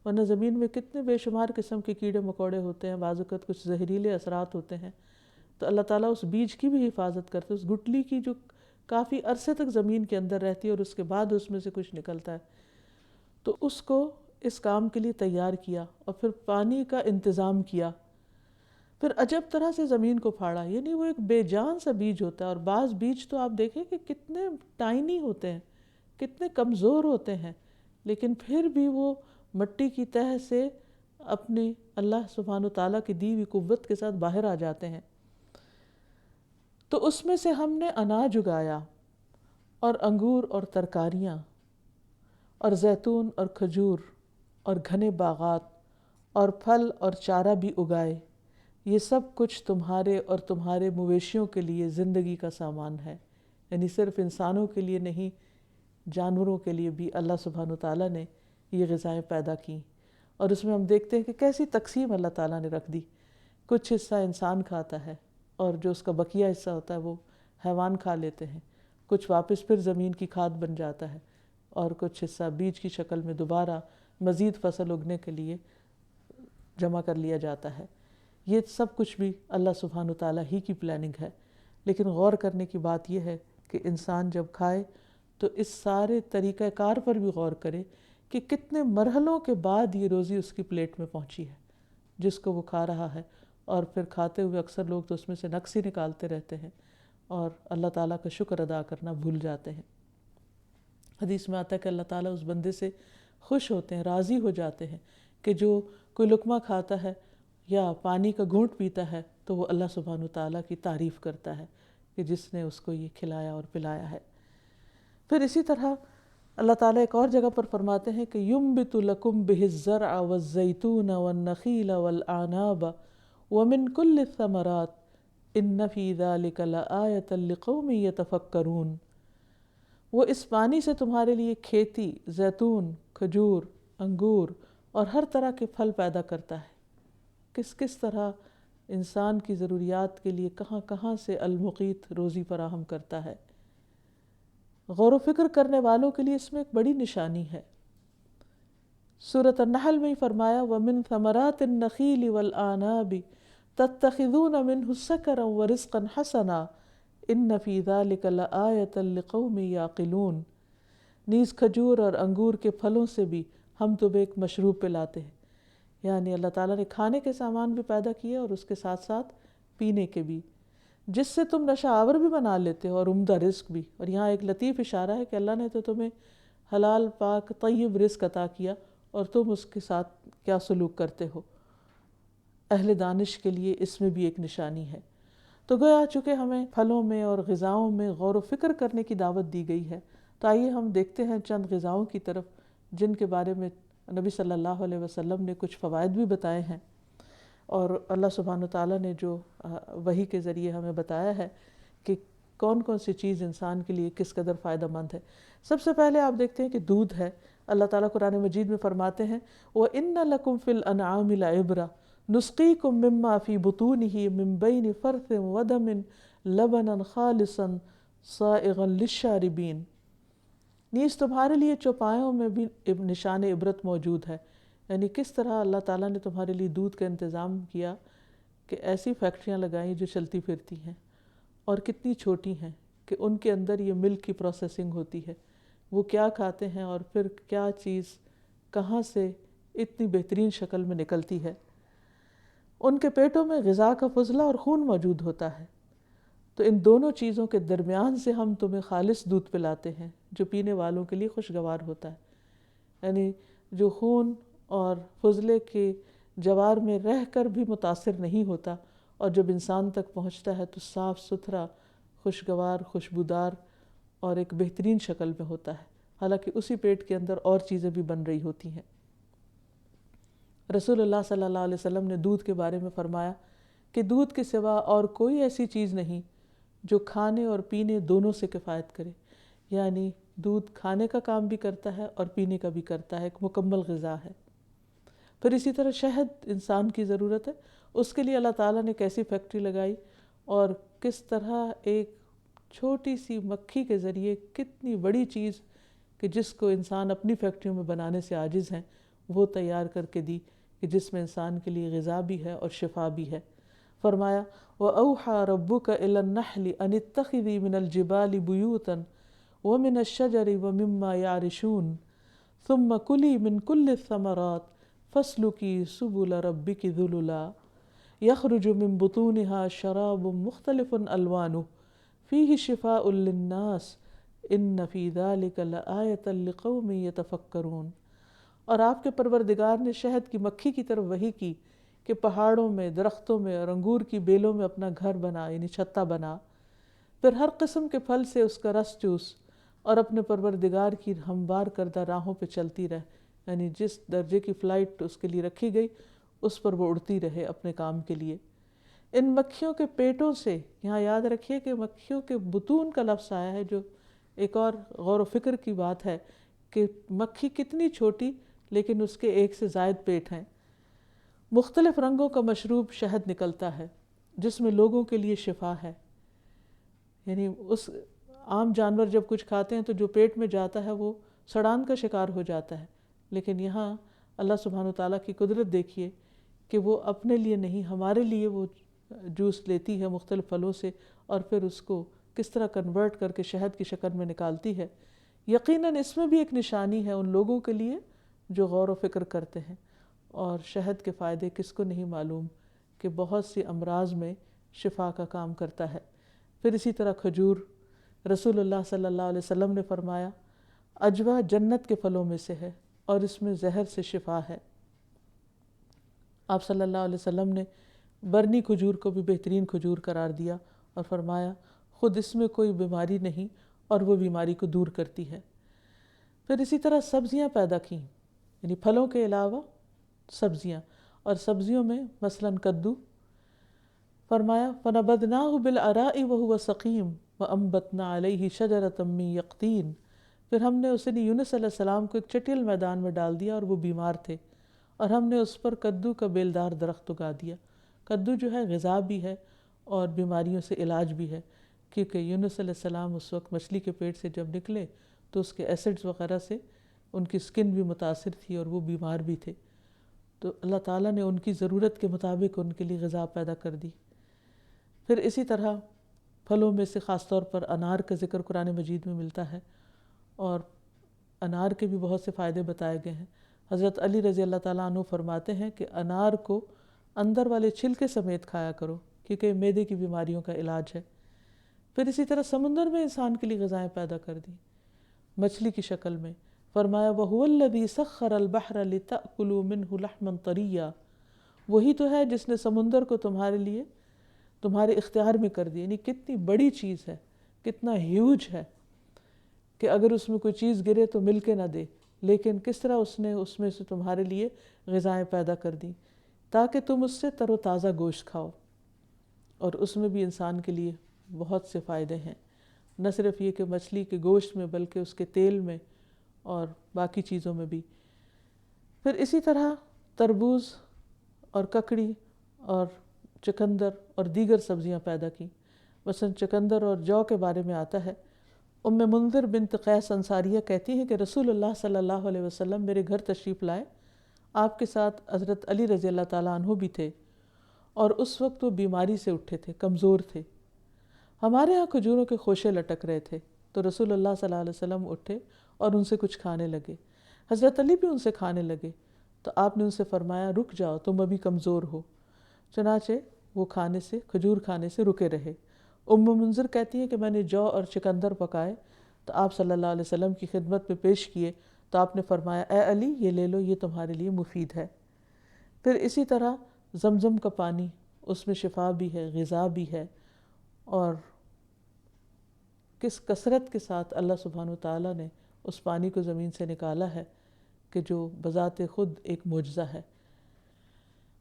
ورنہ زمین میں کتنے بے شمار قسم کے کیڑے مکوڑے ہوتے ہیں، بعض اوقات کچھ زہریلے اثرات ہوتے ہیں، تو اللہ تعالیٰ اس بیج کی بھی حفاظت کرتے، اس گٹلی کی جو کافی عرصے تک زمین کے اندر رہتی ہے اور اس کے بعد اس میں سے کچھ نکلتا ہے، تو اس کو اس کام کے لیے تیار کیا اور پھر پانی کا انتظام کیا، پھر عجب طرح سے زمین کو پھاڑا، یعنی وہ ایک بے جان سا بیج ہوتا ہے، اور بعض بیج تو آپ دیکھیں کہ کتنے ٹائنی ہوتے ہیں، کتنے کمزور ہوتے ہیں، لیکن پھر بھی وہ مٹی کی تہ سے اپنی اللہ سبحانہ وتعالیٰ کی دی ہوئی قوت کے ساتھ باہر آ جاتے ہیں۔ تو اس میں سے ہم نے اناج اگایا اور انگور اور ترکاریاں اور زیتون اور کھجور اور گھنے باغات اور پھل اور چارہ بھی اگائے، یہ سب کچھ تمہارے اور تمہارے مویشیوں کے لیے زندگی کا سامان ہے، یعنی صرف انسانوں کے لیے نہیں، جانوروں کے لیے بھی اللہ سبحانہ وتعالیٰ نے یہ غذائیں پیدا کیں۔ اور اس میں ہم دیکھتے ہیں کہ کیسی تقسیم اللہ تعالیٰ نے رکھ دی، کچھ حصہ انسان کھاتا ہے اور جو اس کا بقیہ حصہ ہوتا ہے وہ حیوان کھا لیتے ہیں، کچھ واپس پھر زمین کی کھاد بن جاتا ہے، اور کچھ حصہ بیج کی شکل میں دوبارہ مزید فصل اگنے کے لیے جمع کر لیا جاتا ہے۔ یہ سب کچھ بھی اللہ سبحانہ وتعالیٰ ہی کی پلاننگ ہے، لیکن غور کرنے کی بات یہ ہے کہ انسان جب کھائے تو اس سارے طریقہ کار پر بھی غور کرے کہ کتنے مرحلوں کے بعد یہ روزی اس کی پلیٹ میں پہنچی ہے جس کو وہ کھا رہا ہے، اور پھر کھاتے ہوئے اکثر لوگ تو اس میں سے نقص ہی نکالتے رہتے ہیں اور اللہ تعالیٰ کا شکر ادا کرنا بھول جاتے ہیں۔ حدیث میں آتا ہے کہ اللہ تعالیٰ اس بندے سے خوش ہوتے ہیں، راضی ہو جاتے ہیں کہ جو کوئی لقمہ کھاتا ہے یا پانی کا گھونٹ پیتا ہے تو وہ اللہ سبحانہ وتعالیٰ کی تعریف کرتا ہے کہ جس نے اس کو یہ کھلایا اور پلایا ہے۔ پھر اسی طرح اللہ تعالیٰ ایک اور جگہ پر فرماتے ہیں کہ يُنبِتُ لَكُمْ بِهِ الزَّرْعَ وَالزَّيْتُونَ وَالنَّخِيلَ وَالْأَعْنَابَ وَمِن كُلِّ الثَّمَرَاتِ إِنَّ فِي ذَلِكَ لَآيَةً لِقَوْمٍ يَتَفَكَّرُونَ۔ وہ اس پانی سے تمہارے لیے کھیتی، زیتون، کھجور، انگور اور ہر طرح کے پھل پیدا کرتا ہے، کس کس طرح انسان کی ضروریات کے لیے کہاں کہاں سے المقیت روزی فراہم کرتا ہے۔ غور و فکر کرنے والوں کے لیے اس میں ایک بڑی نشانی ہے۔ سورۃ النحل میں ہی فرمایا وَمِن ثَمَرَاتِ النَّخِيلِ وَالْأَعْنَابِ تَتَّخِذُونَ مِنْهُ سَكَرًا وَرِزْقًا حَسَنًا إِنَّ فِي ذَلِكَ لَآيَةً لِقَوْمٍ يَعْقِلُونَ۔ نیز کھجور اور انگور کے پھلوں سے بھی ہم تمہیں ایک مشروب پلاتے ہیں، یعنی اللہ تعالیٰ نے کھانے کے سامان بھی پیدا کیے اور اس کے ساتھ ساتھ پینے کے بھی، جس سے تم نشہ آور بھی بنا لیتے ہو اور عمدہ رزق بھی۔ اور یہاں ایک لطیف اشارہ ہے کہ اللہ نے تو تمہیں حلال پاک طیب رزق عطا کیا اور تم اس کے ساتھ کیا سلوک کرتے ہو۔ اہل دانش کے لیے اس میں بھی ایک نشانی ہے۔ تو گویا چونکہ ہمیں پھلوں میں اور غذاؤں میں غور و فکر کرنے کی دعوت دی گئی ہے، تو آئیے ہم دیکھتے ہیں چند غذاؤں کی طرف جن کے بارے میں نبی صلی اللہ علیہ وسلم نے کچھ فوائد بھی بتائے ہیں، اور اللہ سبحانہ وتعالیٰ نے جو وحی کے ذریعے ہمیں بتایا ہے کہ کون کون سی چیز انسان کے لیے کس قدر فائدہ مند ہے۔ سب سے پہلے آپ دیکھتے ہیں کہ دودھ ہے۔ اللہ تعالیٰ قرآن مجید میں فرماتے ہیں وَإِنَّ لَكُمْ فِي الْأَنْعَامِ لَعِبْرَةً نُسْقِيكُم مِّمَّا فِي بُطُونِهِ مِن بَيْنِ فَرْثٍ وَدَمٍ لَبَنًا خَالِصًا صَائِغًا لِلشَّارِبِينَ، نیز تمہارے لیے چوپایوں میں بھی نشان عبرت موجود ہے، یعنی کس طرح اللہ تعالیٰ نے تمہارے لیے دودھ کا انتظام کیا کہ ایسی فیکٹریاں لگائیں جو چلتی پھرتی ہیں اور کتنی چھوٹی ہیں کہ ان کے اندر یہ ملک کی پروسیسنگ ہوتی ہے، وہ کیا کھاتے ہیں اور پھر کیا چیز کہاں سے اتنی بہترین شکل میں نکلتی ہے۔ ان کے پیٹوں میں غذا کا فضلہ اور خون موجود ہوتا ہے، تو ان دونوں چیزوں کے درمیان سے ہم تمہیں خالص دودھ پلاتے ہیں جو پینے والوں کے لیے خوشگوار ہوتا ہے، یعنی جو خون اور فضلے کے جوار میں رہ کر بھی متاثر نہیں ہوتا، اور جب انسان تک پہنچتا ہے تو صاف ستھرا، خوشگوار، خوشبودار اور ایک بہترین شکل میں ہوتا ہے، حالانکہ اسی پیٹ کے اندر اور چیزیں بھی بن رہی ہوتی ہیں۔ رسول اللہ صلی اللہ علیہ وسلم نے دودھ کے بارے میں فرمایا کہ دودھ کے سوا اور کوئی ایسی چیز نہیں جو کھانے اور پینے دونوں سے کفایت کرے، یعنی دودھ کھانے کا کام بھی کرتا ہے اور پینے کا بھی کرتا ہے، ایک مکمل غذا ہے۔ پھر اسی طرح شہد انسان کی ضرورت ہے، اس کے لیے اللہ تعالیٰ نے کیسی فیکٹری لگائی اور کس طرح ایک چھوٹی سی مکھی کے ذریعے کتنی بڑی چیز کہ جس کو انسان اپنی فیکٹریوں میں بنانے سے عاجز ہیں وہ تیار کر کے دی کہ جس میں انسان کے لیے غذا بھی ہے اور شفا بھی ہے۔ فرمایا وَأَوْحَى رَبُّكَ إِلَى النَّحْلِ أَنِ اتَّخِذِي مِنَ الْجِبَالِ بُيُوتًا وَمِنَ الشَّجَرِ وَمِمَّا يَعْرِشُونَ ثُمَّ كُلِي مِن كُلِّ الثَّمَرَاتِ فَاسْلُكِي سُبُلَ رَبِّكِ ذُلُلًا يَخْرُجُ مِن بُطُونِهَا شَرَابٌ مُخْتَلِفٌ أَلْوَانُهُ فِيهِ شِفَاءٌ لِلنَّاسِ إِنَّ فِي ذَلِكَ لَآيَةً لِقَوْمٍ يَتَفَكَّرُونَ۔ اور آپ کے پروردگار نے شہد کی مکھی کی طرف وحی کی کہ پہاڑوں میں، درختوں میں اور انگور کی بیلوں میں اپنا گھر بنا، یعنی چھتا بنا، پھر ہر قسم کے پھل سے اس کا رس چوس اور اپنے پروردگار کی ہموار کردہ راہوں پہ چلتی رہ، یعنی جس درجے کی فلائٹ اس کے لیے رکھی گئی اس پر وہ اڑتی رہے اپنے کام کے لیے۔ ان مکھیوں کے پیٹوں سے، یہاں یاد رکھیے کہ مکھیوں کے بطون کا لفظ آیا ہے، جو ایک اور غور و فکر کی بات ہے کہ مکھی کتنی چھوٹی لیکن اس کے ایک سے زائد پیٹ ہیں۔ مختلف رنگوں کا مشروب شہد نکلتا ہے جس میں لوگوں کے لیے شفا ہے، یعنی اس عام جانور جب کچھ کھاتے ہیں تو جو پیٹ میں جاتا ہے وہ سڑان کا شکار ہو جاتا ہے، لیکن یہاں اللہ سبحانہ وتعالیٰ کی قدرت دیکھیے کہ وہ اپنے لیے نہیں ہمارے لیے وہ جوس لیتی ہے مختلف پھلوں سے اور پھر اس کو کس طرح کنورٹ کر کے شہد کی شکل میں نکالتی ہے۔ یقیناً اس میں بھی ایک نشانی ہے ان لوگوں کے لیے جو غور و فکر کرتے ہیں، اور شہد کے فائدے کس کو نہیں معلوم کہ بہت سی امراض میں شفا کا کام کرتا ہے۔ پھر اسی طرح کھجور، رسول اللہ صلی اللہ علیہ وسلم نے فرمایا عجوہ جنت کے پھلوں میں سے ہے اور اس میں زہر سے شفا ہے۔ آپ صلی اللہ علیہ وسلم نے برنی کھجور کو بھی بہترین کھجور قرار دیا اور فرمایا خود اس میں کوئی بیماری نہیں اور وہ بیماری کو دور کرتی ہے۔ پھر اسی طرح سبزیاں پیدا کیں، یعنی پھلوں کے علاوہ سبزیاں، اور سبزیوں میں مثلاً کدو، فرمایا فَنَبَذْنَاهُ بِالْعَرَاءِ وَهُوَ سَقِيمٌ وَأَنبَتْنَا عَلَيْهِ شَجَرَةً مِّن يَقْطِينٍ، پھر ہم نے اسے یونس علیہ السلام کو ایک چٹیل میدان میں ڈال دیا اور وہ بیمار تھے، اور ہم نے اس پر کدو کا بیلدار درخت اگا دیا۔ کدو جو ہے غذا بھی ہے اور بیماریوں سے علاج بھی ہے، کیونکہ یونس علیہ السلام اس وقت مچھلی کے پیٹ سے جب نکلے تو اس کے ایسڈز وغیرہ سے ان کی سکن بھی متاثر تھی اور وہ بیمار بھی تھے، تو اللہ تعالیٰ نے ان کی ضرورت کے مطابق ان کے لیے غذا پیدا کر دی۔ پھر اسی طرح پھلوں میں سے خاص طور پر انار کا ذکر قرآن مجید میں ملتا ہے، اور انار کے بھی بہت سے فائدے بتائے گئے ہیں۔ حضرت علی رضی اللہ تعالیٰ عنہ فرماتے ہیں کہ انار کو اندر والے چھلکے سمیت کھایا کرو کیونکہ میدے کی بیماریوں کا علاج ہے۔ پھر اسی طرح سمندر میں انسان کے لیے غذائیں پیدا کر دیں مچھلی کی شکل میں، فرمایا وَهُوَ الَّذِي سَخَّرَ الْبَحْرَ لِتَأْكُلُوا مِنْهُ لَحْمًا طَرِيًّا، وہی تو ہے جس نے سمندر کو تمہارے لیے تمہارے اختیار میں کر دیا، یعنی کتنی بڑی چیز ہے، کتنا ہیوج ہے کہ اگر اس میں کوئی چیز گرے تو مل کے نہ دے، لیکن کس طرح اس نے اس میں سے تمہارے لیے غذائیں پیدا کر دیں تاکہ تم اس سے تر و تازہ گوشت کھاؤ، اور اس میں بھی انسان کے لیے بہت سے فائدے ہیں۔ نہ صرف یہ کہ مچھلی کے گوشت میں بلکہ اس کے تیل میں اور باقی چیزوں میں بھی۔ پھر اسی طرح تربوز اور ککڑی اور چقندر اور دیگر سبزیاں پیدا کیں۔ مثلا چقندر اور جو کے بارے میں آتا ہے، ام منذر بنت قیس انصاریہ کہتی ہیں کہ رسول اللہ صلی اللہ علیہ وسلم میرے گھر تشریف لائے، آپ کے ساتھ حضرت علی رضی اللہ تعالیٰ عنہ بھی تھے، اور اس وقت وہ بیماری سے اٹھے تھے، کمزور تھے۔ ہمارے ہاں کھجوروں کے خوشے لٹک رہے تھے، تو رسول اللہ صلی اللہ علیہ وسلم اٹھے اور ان سے کچھ کھانے لگے۔ حضرت علی بھی ان سے کھانے لگے، تو آپ نے ان سے فرمایا رک جاؤ، تم ابھی کمزور ہو۔ چنانچہ وہ کھجور کھانے سے رکے رہے۔ ام منذر کہتی ہیں کہ میں نے جو اور چقندر پکائے تو آپ صلی اللہ علیہ وسلم کی خدمت میں پیش کیے، تو آپ نے فرمایا اے علی یہ لے لو، یہ تمہارے لیے مفید ہے۔ پھر اسی طرح زمزم کا پانی، اس میں شفا بھی ہے، غذا بھی ہے، اور کس کثرت کے ساتھ اللہ سبحانہ وتعالیٰ نے اس پانی کو زمین سے نکالا ہے کہ جو بذات خود ایک معجزہ ہے۔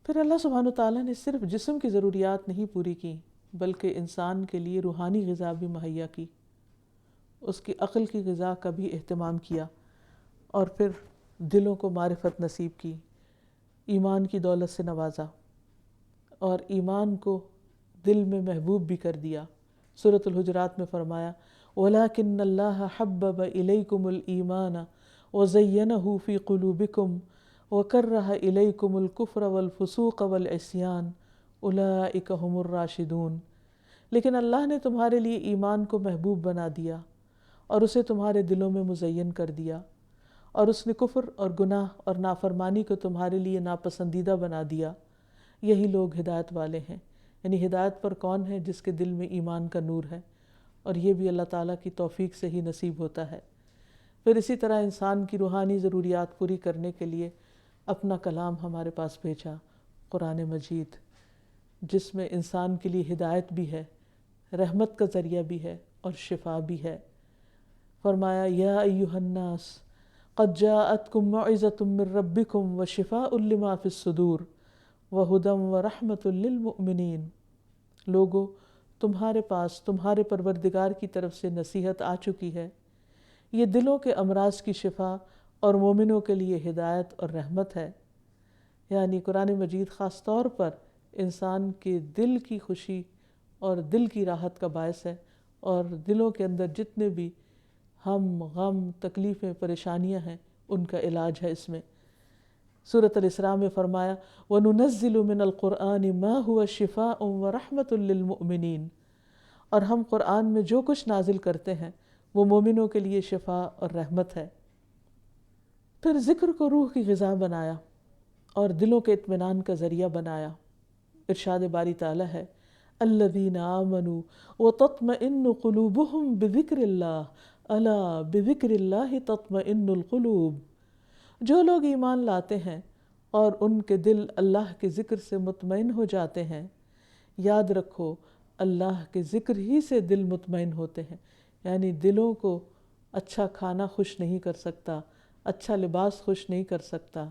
پھر اللہ سبحانہ وتعالیٰ نے صرف جسم کی ضروریات نہیں پوری کی بلکہ انسان کے لیے روحانی غذا بھی مہیا کی، اس کی عقل کی غذا کا بھی اہتمام کیا، اور پھر دلوں کو معرفت نصیب کی، ایمان کی دولت سے نوازا، اور ایمان کو دل میں محبوب بھی کر دیا۔ سورۃ الحجرات میں فرمایا وَلَكِنَّ اللَّهَ حَبَّبَ إِلَيْكُمُ الْإِيمَانَ وَزَيَّنَهُ فِي قُلُوبِكُمْ وَكَرَّهَ إِلَيْكُمُ الْكُفْرَ وَالْفُسُوقَ وَالْعِصْيَانَ أُولَئِكَ هُمُ الرَّاشِدُونَ۔ لیکن اللہ نے تمہارے لیے ایمان کو محبوب بنا دیا اور اسے تمہارے دلوں میں مزین کر دیا، اور اس نے کفر اور گناہ اور نافرمانی کو تمہارے لیے ناپسندیدہ بنا دیا، یہی لوگ ہدایت والے ہیں۔ یعنی ہدایت پر کون ہے؟ جس کے دل میں ایمان کا نور ہے، اور یہ بھی اللہ تعالیٰ کی توفیق سے ہی نصیب ہوتا ہے۔ پھر اسی طرح انسان کی روحانی ضروریات پوری کرنے کے لیے اپنا کلام ہمارے پاس بھیجا، قرآن مجید، جس میں انسان کے لیے ہدایت بھی ہے، رحمت کا ذریعہ بھی ہے اور شفا بھی ہے۔ فرمایا یا ایھا الناس قد جاءتکم موعظۃ من ربکم وشفاء لما فی الصدور وہدی ورحمۃ للمؤمنین۔ لوگو، تمہارے پاس تمہارے پروردگار کی طرف سے نصیحت آ چکی ہے، یہ دلوں کے امراض کی شفا اور مومنوں کے لیے ہدایت اور رحمت ہے۔ یعنی قرآن مجید خاص طور پر انسان کے دل کی خوشی اور دل کی راحت کا باعث ہے، اور دلوں کے اندر جتنے بھی ہم، غم، تکلیفیں، پریشانیاں ہیں، ان کا علاج ہے اس میں۔ سورۃ الاسراء میں فرمایا وَنُنَزِّلُ مِنَ الْقُرْآنِ مَا هُوَ شِفَاءٌ وَرَحْمَةٌ لِّلْمُؤْمِنِينَ۔ اور ہم قرآن میں جو کچھ نازل کرتے ہیں وہ مومنوں کے لیے شفا اور رحمت ہے۔ پھر ذکر کو روح کی غذا بنایا اور دلوں کے اطمینان کا ذریعہ بنایا۔ ارشاد باری تعالیٰ ہے الذین آمنوا وتطمئن قلوبهم بذکر اللہ الا بذکر اللہ تطمئن القلوب۔ جو لوگ ایمان لاتے ہیں اور ان کے دل اللہ کے ذکر سے مطمئن ہو جاتے ہیں، یاد رکھو اللہ کے ذکر ہی سے دل مطمئن ہوتے ہیں۔ یعنی دلوں کو اچھا کھانا خوش نہیں کر سکتا، اچھا لباس خوش نہیں کر سکتا،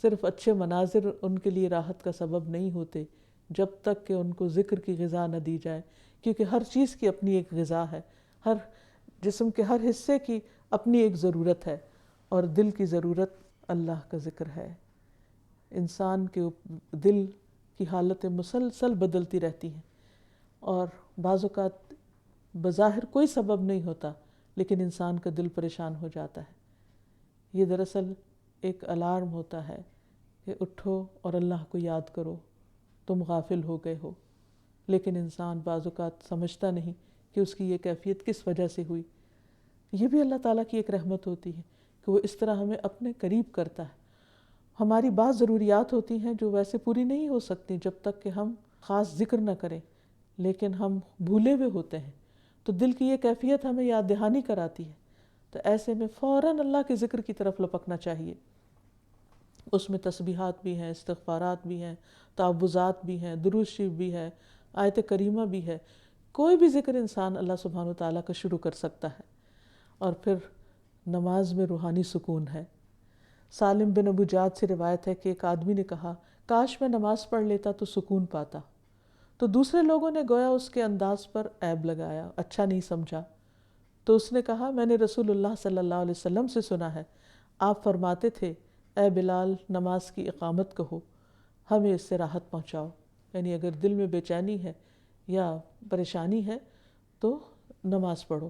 صرف اچھے مناظر ان کے لیے راحت کا سبب نہیں ہوتے جب تک کہ ان کو ذکر کی غذا نہ دی جائے، کیونکہ ہر چیز کی اپنی ایک غذا ہے، ہر جسم کے ہر حصے کی اپنی ایک ضرورت ہے، اور دل کی ضرورت اللہ کا ذکر ہے۔ انسان کے دل کی حالتیں مسلسل بدلتی رہتی ہیں، اور بعض اوقات بظاہر کوئی سبب نہیں ہوتا لیکن انسان کا دل پریشان ہو جاتا ہے۔ یہ دراصل ایک الارم ہوتا ہے کہ اٹھو اور اللہ کو یاد کرو، تم غافل ہو گئے ہو، لیکن انسان بعض اوقات سمجھتا نہیں کہ اس کی یہ کیفیت کس وجہ سے ہوئی۔ یہ بھی اللہ تعالیٰ کی ایک رحمت ہوتی ہے کہ وہ اس طرح ہمیں اپنے قریب کرتا ہے۔ ہماری بعض ضروریات ہوتی ہیں جو ویسے پوری نہیں ہو سکتی جب تک کہ ہم خاص ذکر نہ کریں، لیکن ہم بھولے ہوئے ہوتے ہیں، تو دل کی یہ کیفیت ہمیں یاد دہانی کراتی ہے، تو ایسے میں فوراً اللہ کے ذکر کی طرف لپکنا چاہیے۔ اس میں تسبیحات بھی ہیں، استغفارات بھی ہیں، تعوذات بھی ہیں، درود شریف بھی ہے، آیت کریمہ بھی ہے، کوئی بھی ذکر انسان اللہ سبحانہ وتعالیٰ کا شروع کر سکتا ہے۔ اور پھر نماز میں روحانی سکون ہے۔ سالم بن ابو جعد سے روایت ہے کہ ایک آدمی نے کہا کاش میں نماز پڑھ لیتا تو سکون پاتا، تو دوسرے لوگوں نے گویا اس کے انداز پر عیب لگایا، اچھا نہیں سمجھا۔ تو اس نے کہا میں نے رسول اللہ صلی اللہ علیہ وسلم سے سنا ہے، آپ فرماتے تھے اے بلال نماز کی اقامت کہو، ہمیں اس سے راحت پہنچاؤ، یعنی اگر دل میں بے چینی ہے یا پریشانی ہے تو نماز پڑھو۔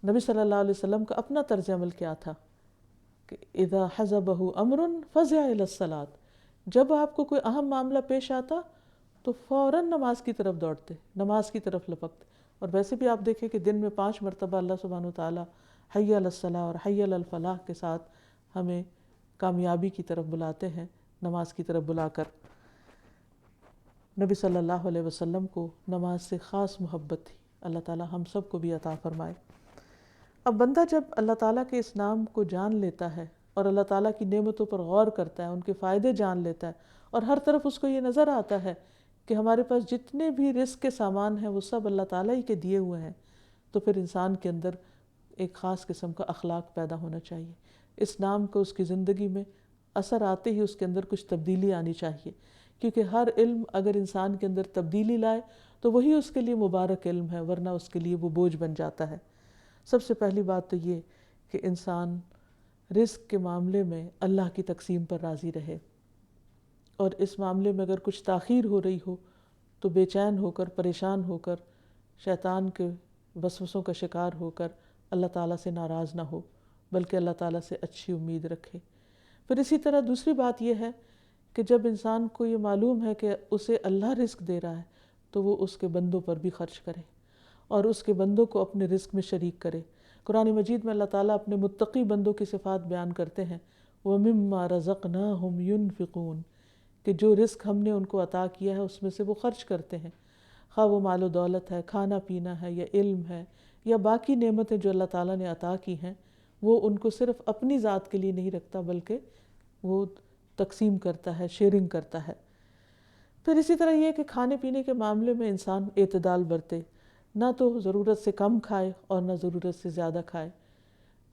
نبی صلی اللہ علیہ وسلم کا اپنا طرز عمل کیا تھا کہ اذا حزبہ امر فزع الی الصلاۃ، جب آپ کو کوئی اہم معاملہ پیش آتا تو فوراً نماز کی طرف دوڑتے، نماز کی طرف لپکتے۔ اور ویسے بھی آپ دیکھیں کہ دن میں 5 مرتبہ اللہ سبحانہ وتعالیٰ حی علی الصلاۃ اور حی علی الفلاح کے ساتھ ہمیں کامیابی کی طرف بلاتے ہیں، نماز کی طرف بلا کر۔ نبی صلی اللہ علیہ وسلم کو نماز سے خاص محبت تھی، اللہ تعالیٰ ہم سب کو بھی عطا فرمائے۔ اب بندہ جب اللہ تعالیٰ کے اس نام کو جان لیتا ہے اور اللہ تعالیٰ کی نعمتوں پر غور کرتا ہے، ان کے فائدے جان لیتا ہے، اور ہر طرف اس کو یہ نظر آتا ہے کہ ہمارے پاس جتنے بھی رزق کے سامان ہیں وہ سب اللہ تعالیٰ ہی کے دیے ہوئے ہیں، تو پھر انسان کے اندر ایک خاص قسم کا اخلاق پیدا ہونا چاہیے۔ اس نام کو اس کی زندگی میں اثر آتے ہی اس کے اندر کچھ تبدیلی آنی چاہیے، کیونکہ ہر علم اگر انسان کے اندر تبدیلی لائے تو وہی اس کے لیے مبارک علم ہے، ورنہ اس کے لیے وہ بوجھ بن جاتا ہے۔ سب سے پہلی بات تو یہ کہ انسان رزق کے معاملے میں اللہ کی تقسیم پر راضی رہے، اور اس معاملے میں اگر کچھ تاخیر ہو رہی ہو تو بے چین ہو کر، پریشان ہو کر، شیطان کے وسوسوں کا شکار ہو کر اللہ تعالیٰ سے ناراض نہ ہو، بلکہ اللہ تعالیٰ سے اچھی امید رکھے۔ پھر اسی طرح دوسری بات یہ ہے کہ جب انسان کو یہ معلوم ہے کہ اسے اللہ رزق دے رہا ہے تو وہ اس کے بندوں پر بھی خرچ کرے اور اس کے بندوں کو اپنے رزق میں شریک کرے۔ قرآن مجید میں اللہ تعالیٰ اپنے متقی بندوں کی صفات بیان کرتے ہیں، وَمِمَّا رَزَقْنَاهُمْ يُنْفِقُونَ، کہ جو رزق ہم نے ان کو عطا کیا ہے اس میں سے وہ خرچ کرتے ہیں، خواہ وہ مال و دولت ہے، کھانا پینا ہے، یا علم ہے، یا باقی نعمتیں جو اللہ تعالیٰ نے عطا کی ہیں، وہ ان کو صرف اپنی ذات کے لیے نہیں رکھتا بلکہ وہ تقسیم کرتا ہے، شیئرنگ کرتا ہے۔ پھر اسی طرح یہ کہ کھانے پینے کے معاملے میں انسان اعتدال برتے، نہ تو ضرورت سے کم کھائے اور نہ ضرورت سے زیادہ کھائے۔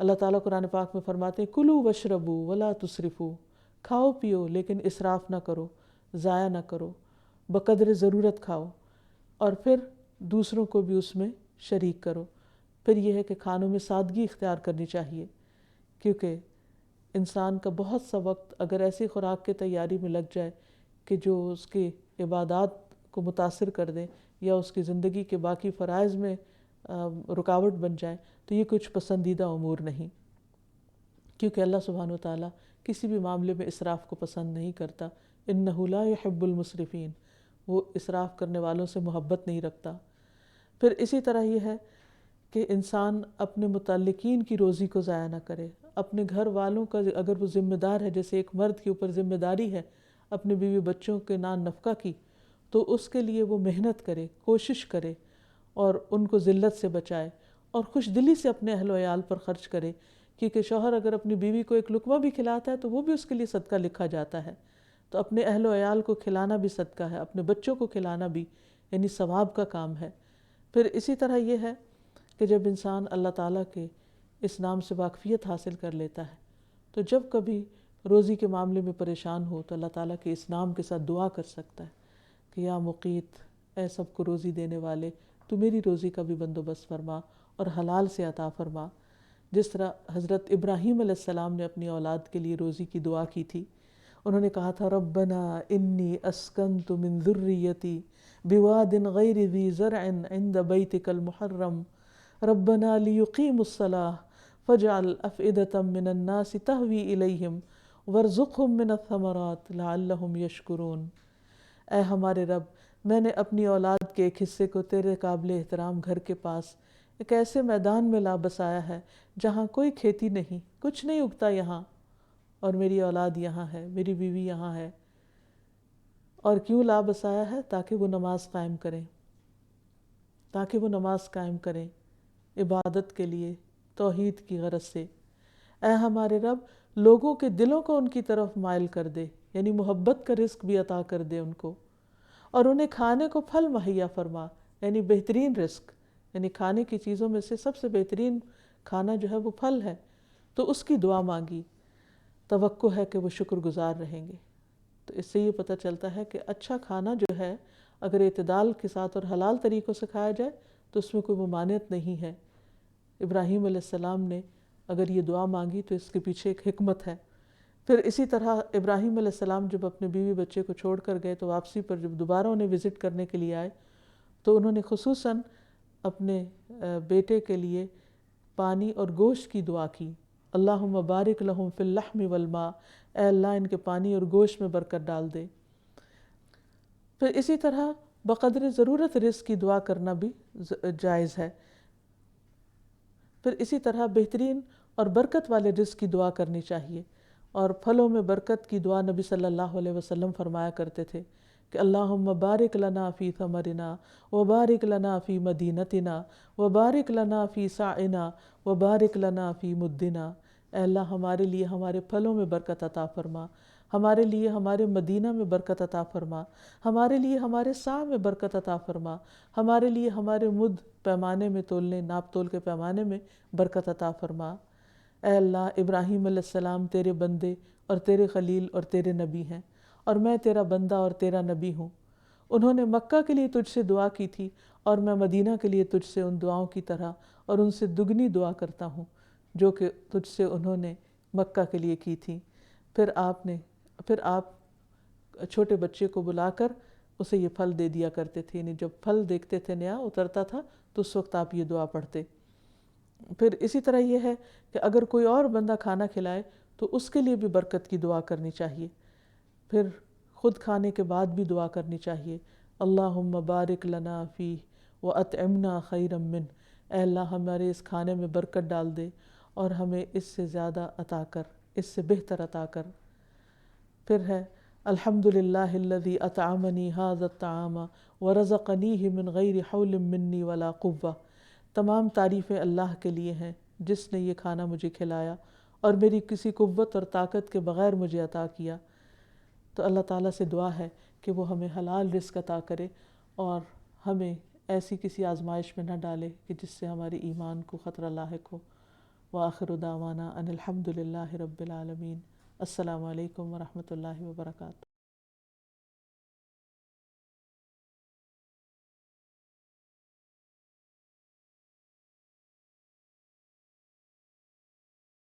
اللہ تعالیٰ قرآن پاک میں فرماتے ہیں کُلُوا وَاشْرَبُوا وَلَا تُسْرِفُوا، کھاؤ پیو لیکن اسراف نہ کرو، ضائع نہ کرو، بقدر ضرورت کھاؤ، اور پھر دوسروں کو بھی اس میں شریک کرو۔ پھر یہ ہے کہ کھانوں میں سادگی اختیار کرنی چاہیے، کیونکہ انسان کا بہت سا وقت اگر ایسی خوراک کی تیاری میں لگ جائے کہ جو اس کی عبادات کو متاثر کر دیں یا اس کی زندگی کے باقی فرائض میں رکاوٹ بن جائے تو یہ کچھ پسندیدہ امور نہیں، کیونکہ اللہ سبحانہ وتعالیٰ کسی بھی معاملے میں اسراف کو پسند نہیں کرتا۔ انہ لا یحب المسرفین، وہ اسراف کرنے والوں سے محبت نہیں رکھتا۔ پھر اسی طرح یہ ہے کہ انسان اپنے متعلقین کی روزی کو ضائع نہ کرے، اپنے گھر والوں کا اگر وہ ذمہ دار ہے، جیسے ایک مرد کے اوپر ذمہ داری ہے اپنے بیوی بچوں کے نان نفقہ کی، تو اس کے لیے وہ محنت کرے، کوشش کرے اور ان کو ذلت سے بچائے، اور خوش دلی سے اپنے اہل و عیال پر خرچ کرے، کیونکہ شوہر اگر اپنی بیوی کو ایک لقمہ بھی کھلاتا ہے تو وہ بھی اس کے لیے صدقہ لکھا جاتا ہے، تو اپنے اہل و عیال کو کھلانا بھی صدقہ ہے، اپنے بچوں کو کھلانا بھی، یعنی ثواب کا کام ہے۔ پھر اسی طرح یہ ہے کہ جب انسان اللہ تعالیٰ کے اس نام سے واقفیت حاصل کر لیتا ہے تو جب کبھی روزی کے معاملے میں پریشان ہو تو اللہ تعالیٰ کے اس نام کے ساتھ دعا کر سکتا ہے کہ یا مقیت، اے سب کو روزی دینے والے، تو میری روزی کا بھی بندوبست فرما اور حلال سے عطا فرما۔ جس طرح حضرت ابراہیم علیہ السلام نے اپنی اولاد کے لیے روزی کی دعا کی تھی، انہوں نے کہا تھا ربنا انی اسکنت من ذریتی بواد غیر ذی زرع عند بیتک المحرم ربنا لیقیموا الصلاۃ فاجعل افئدة من الناس تہوی الیہم وارزقہم من الثمرات لعلہم یشکرون۔ اے ہمارے رب، میں نے اپنی اولاد کے ایک حصے کو تیرے قابل احترام گھر کے پاس ایک ایسے میدان میں لا بسایا ہے جہاں کوئی کھیتی نہیں، کچھ نہیں اگتا یہاں، اور میری اولاد یہاں ہے، میری بیوی یہاں ہے، اور کیوں لا بسایا ہے؟ تاکہ وہ نماز قائم کریں، تاکہ وہ نماز قائم کریں عبادت کے لیے، توحید کی غرض سے۔ اے ہمارے رب، لوگوں کے دلوں کو ان کی طرف مائل کر دے، یعنی محبت کا رزق بھی عطا کر دے ان کو، اور انہیں کھانے کو پھل مہیا فرما، یعنی بہترین رزق، یعنی کھانے کی چیزوں میں سے سب سے بہترین کھانا جو ہے وہ پھل ہے، تو اس کی دعا مانگی۔ توقع ہے کہ وہ شکر گزار رہیں گے۔ تو اس سے یہ پتہ چلتا ہے کہ اچھا کھانا جو ہے اگر اعتدال کے ساتھ اور حلال طریقوں سے کھایا جائے تو اس میں کوئی ممانعت نہیں ہے، ابراہیم علیہ السلام نے اگر یہ دعا مانگی تو اس کے پیچھے ایک حکمت ہے۔ پھر اسی طرح ابراہیم علیہ السلام جب اپنے بیوی بچے کو چھوڑ کر گئے تو واپسی پر جب دوبارہ انہیں وزٹ کرنے کے لیے آئے تو انہوں نے خصوصاً اپنے بیٹے کے لیے پانی اور گوشت کی دعا کی، اللہم بارک لہم فی اللحم والماء، اے اللہ ان کے پانی اور گوشت میں برکت ڈال دے۔ پھر اسی طرح بقدر ضرورت رزق کی دعا کرنا بھی جائز ہے۔ پھر اسی طرح بہترین اور برکت والے رزق کی دعا کرنی چاہیے، اور پھلوں میں برکت کی دعا نبی صلی اللہ علیہ وسلم فرمایا کرتے تھے کہ اللہم بارک لنا فی ثمرنا وبارک لنا فی مدینتنا وبارک لنا فی سعنا وبارک لنا فی مدنا، اے اللہ ہمارے لیے ہمارے پھلوں میں برکت عطا فرما، ہمارے لیے ہمارے مدینہ میں برکت عطا فرما، ہمارے لیے ہمارے سا میں برکت عطا فرما، ہمارے لیے ہمارے مد پیمانے میں تولنے ناپ تول کے پیمانے میں برکت عطا فرما۔ اے اللہ ابراہیم علیہ السلام تیرے بندے اور تیرے خلیل اور تیرے نبی ہیں، اور میں تیرا بندہ اور تیرا نبی ہوں۔ انہوں نے مکہ کے لیے تجھ سے دعا کی تھی، اور میں مدینہ کے لیے تجھ سے ان دعاؤں کی طرح اور ان سے دگنی دعا کرتا ہوں جو کہ تجھ سے انہوں نے مکہ کے لیے کی تھی۔ پھر آپ چھوٹے بچے کو بلا کر اسے یہ پھل دے دیا کرتے تھے، یعنی جب پھل دیکھتے تھے نیا اترتا تھا تو اس وقت آپ یہ دعا پڑھتے۔ پھر اسی طرح یہ ہے کہ اگر کوئی اور بندہ کھانا کھلائے تو اس کے لیے بھی برکت کی دعا کرنی چاہیے۔ پھر خود کھانے کے بعد بھی دعا کرنی چاہیے، اللہم بارک لنا فیہ واطعمنا خیرا منہ، اے اللہ ہمارے اس کھانے میں برکت ڈال دے اور ہمیں اس سے زیادہ عطا کر، اس سے بہتر عطا کر۔ پھر ہے الحمد للہ الذی اطعمنی ھذا الطعام ورزقنیہ من غیر حول منی ولا قوہ، تمام تعریفیں اللہ کے لیے ہیں جس نے یہ کھانا مجھے کھلایا اور میری کسی قوت اور طاقت کے بغیر مجھے عطا کیا۔ تو اللہ تعالیٰ سے دعا ہے کہ وہ ہمیں حلال رزق عطا کرے اور ہمیں ایسی کسی آزمائش میں نہ ڈالے کہ جس سے ہمارے ایمان کو خطرہ لاحق ہو۔ وآخر دعوانا ان الحمد للہ رب العالمین۔ السلام علیکم ورحمۃ اللہ وبرکاتہ۔